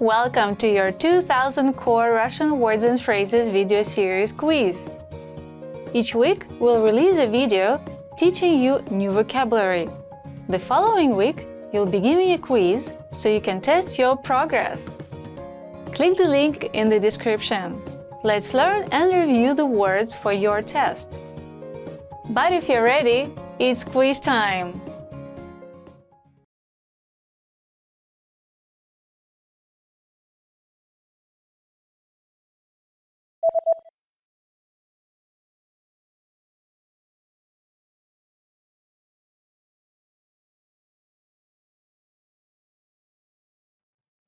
Welcome to your 2000 Core Russian Words and Phrases video series quiz. Each week, we'll release a video teaching you new vocabulary. The following week, you'll be given a quiz so you can test your progress. Click the link in the description. Let's learn and review the words for your test. But if you're ready, it's quiz time!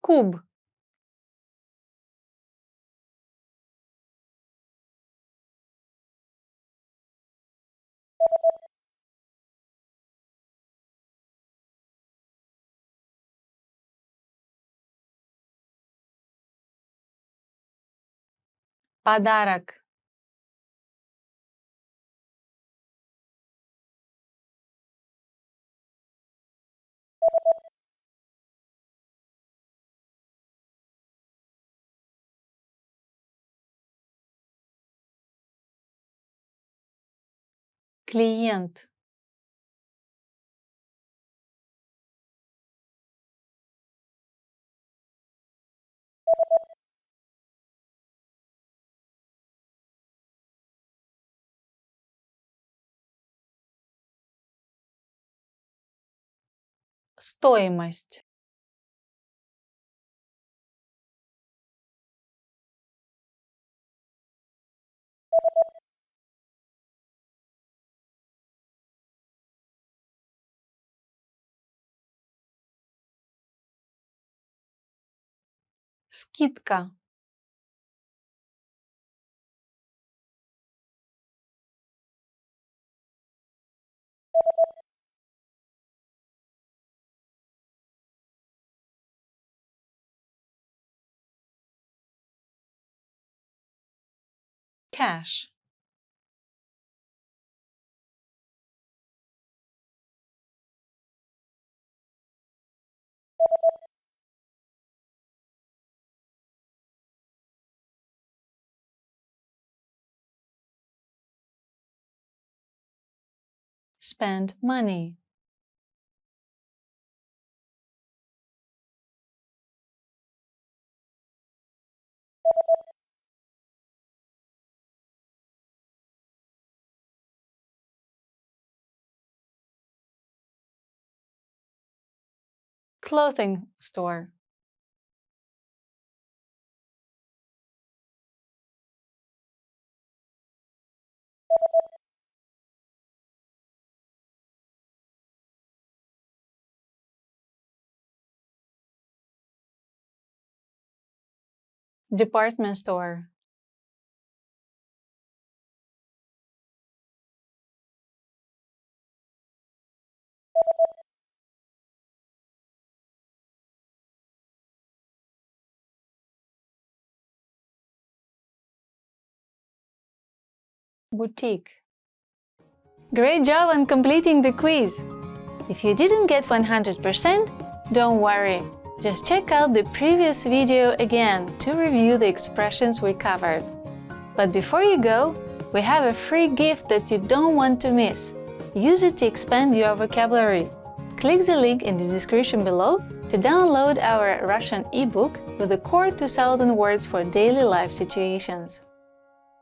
Куб. Подарок. Клиент. Стоимость. Скидка. Cash. Spend money. Clothing store. Department store. Boutique. Great job on completing the quiz! If you didn't get 100%, don't worry. Just check out the previous video again to review the expressions we covered. But before you go, we have a free gift that you don't want to miss. Use it to expand your vocabulary. Click the link in the description below to download our Russian ebook with the core 2000 words for daily life situations.